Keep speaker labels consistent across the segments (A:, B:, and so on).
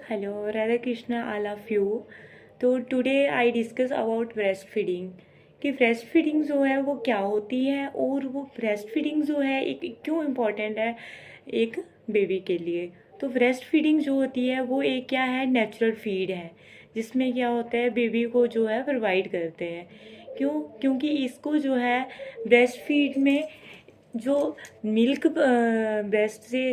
A: Hello, Radha Krishna, I love you. तो today I discuss about breast feeding कि breast feeding जो है वो क्या होती है और वो ब्रेस्ट फीडिंग जो है एक क्यों इम्पॉर्टेंट है एक बेबी के लिए। तो ब्रेस्ट फीडिंग जो होती है वो एक क्या है, नेचुरल फीड है जिसमें क्या होता है बेबी को जो है प्रोवाइड करते हैं। क्योंकि इसको जो है ब्रेस्ट फीड में जो मिल्क ब्रेस्ट से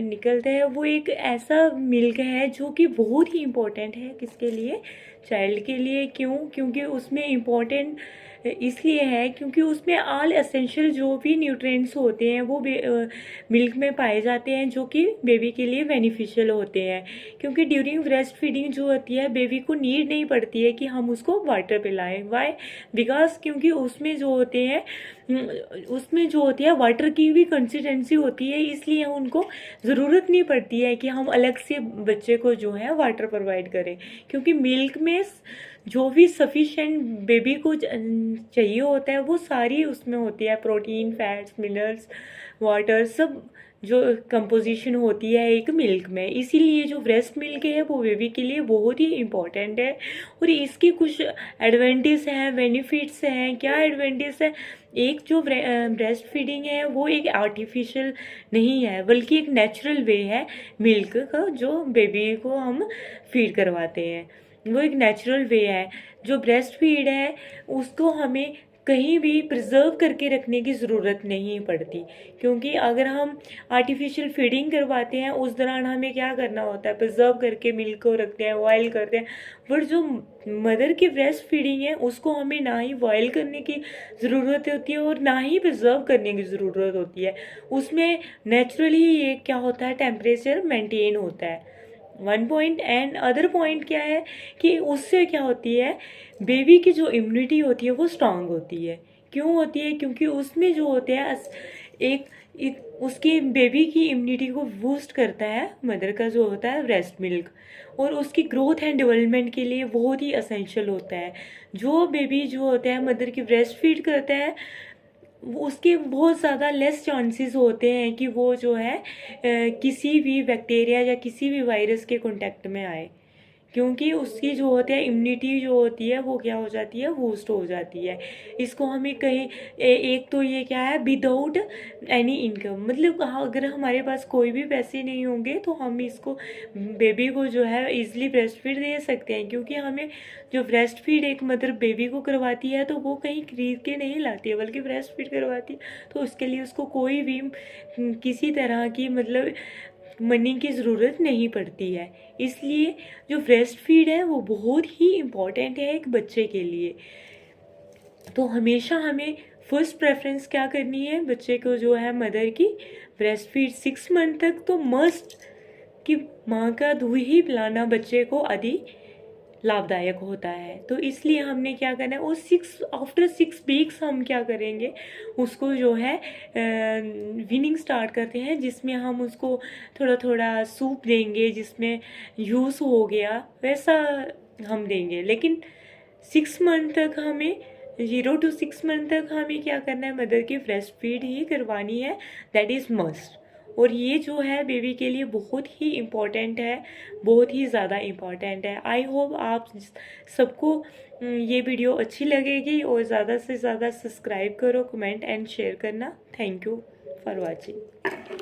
A: निकलता है वो एक ऐसा मिल्क है जो कि बहुत ही इम्पोर्टेंट है किसके लिए, चाइल्ड के लिए। क्योंकि उसमें इम्पोर्टेंट इसलिए है क्योंकि उसमें ऑल एसेंशियल जो भी न्यूट्रिएंट्स होते हैं वो मिल्क में पाए जाते हैं जो कि बेबी के लिए बेनिफिशियल होते हैं। क्योंकि ड्यूरिंग ब्रेस्ट फीडिंग जो होती है बेबी को नीड नहीं पड़ती है कि हम उसको वाटर पिलाएं। वाई? बिकॉज क्योंकि उसमें जो होते हैं उसमें जो होती है वाटर की भी कंसिस्टेंसी होती है, इसलिए उनको ज़रूरत नहीं पड़ती है कि हम अलग से बच्चे को जो है वाटर प्रोवाइड करें। क्योंकि मिल्क में जो भी सफिशेंट बेबी को चाहिए होता है वो सारी उसमें होती है, प्रोटीन, फैट्स, मिनरल्स, वाटर, सब जो कंपोजिशन होती है एक मिल्क में। इसीलिए जो ब्रेस्ट मिल्क है वो बेबी के लिए बहुत ही इम्पोर्टेंट है। और इसकी कुछ एडवांटेज हैं, बेनिफिट्स हैं। क्या एडवांटेज है? एक जो ब्रेस्ट फीडिंग है वो एक आर्टिफिशियल नहीं है बल्कि एक नेचुरल वे है मिल्क का जो बेबी को हम फीड करवाते हैं। वो एक नेचुरल वे है। जो ब्रेस्ट फीड है उसको हमें कहीं भी प्रिजर्व करके रखने की ज़रूरत नहीं पड़ती। क्योंकि अगर हम आर्टिफिशियल फीडिंग करवाते हैं उस दौरान हमें क्या करना होता है, प्रिजर्व करके मिल्क को रखते हैं, बॉयल करते हैं। बट जो मदर की ब्रेस्ट फीडिंग है उसको हमें ना ही बॉयल करने की ज़रूरत होती है और ना ही प्रिजर्व करने की ज़रूरत होती है। उसमें नेचुरली ये क्या होता है, टेम्परेचर मेंटेन होता है। One point. And other point क्या है कि उससे क्या होती है, बेबी की जो इम्यूनिटी होती है वो स्ट्रांग होती है। क्यों होती है? क्योंकि उसमें जो होते हैं उसकी बेबी की इम्यूनिटी को बूस्ट करता है मदर का जो होता है ब्रेस्ट मिल्क, और उसकी ग्रोथ एंड डेवलपमेंट के लिए बहुत ही असेंशियल होता है। जो बेबी जो होता है मदर की ब्रेस्ट फीड करता है उसके बहुत ज़्यादा लेस चांसेस होते हैं कि वो जो है किसी भी बैक्टीरिया या किसी भी वायरस के कांटेक्ट में आए। क्योंकि उसकी जो होती है इम्यूनिटी जो होती है वो क्या हो जाती है, बूस्ट हो जाती है। इसको हमें कहीं एक तो ये क्या है, विदाउट एनी इनकम, मतलब अगर हमारे पास कोई भी पैसे नहीं होंगे तो हम इसको बेबी को जो है इजीली ब्रेस्ट फीड दे सकते हैं। क्योंकि हमें जो ब्रेस्ट फीड एक मदर बेबी को करवाती है तो वो कहीं खरीद के नहीं लाती है बल्कि ब्रेस्ट फीड करवाती है। तो उसके लिए उसको कोई भी किसी तरह की मतलब मनी की ज़रूरत नहीं पड़ती है। इसलिए जो ब्रेस्ट फीड है वो बहुत ही इम्पॉर्टेंट है एक बच्चे के लिए। तो हमेशा हमें फर्स्ट प्रेफरेंस क्या करनी है, बच्चे को जो है मदर की ब्रेस्ट फीड 6 मंथ तक तो मस्ट कि माँ का दूध ही पिलाना बच्चे को अधिक लाभदायक होता है। तो इसलिए हमने क्या करना है, उस आफ्टर 6 वीक्स हम क्या करेंगे, उसको जो है विनिंग स्टार्ट करते हैं जिसमें हम उसको थोड़ा थोड़ा सूप देंगे जिसमें यूज़ हो गया वैसा हम देंगे। लेकिन 6 मंथ तक हमें 0 to 6 मंथ तक हमें क्या करना है, मदर की ब्रेस्ट फीड ही करवानी है, दैट इज़ मस्ट। और ये जो है बेबी के लिए बहुत ही इम्पॉर्टेंट है, बहुत ही ज़्यादा इम्पॉर्टेंट है। आई होप आप सबको ये वीडियो अच्छी लगेगी और ज़्यादा से ज़्यादा सब्सक्राइब करो, कमेंट एंड शेयर करना। Thank you for watching.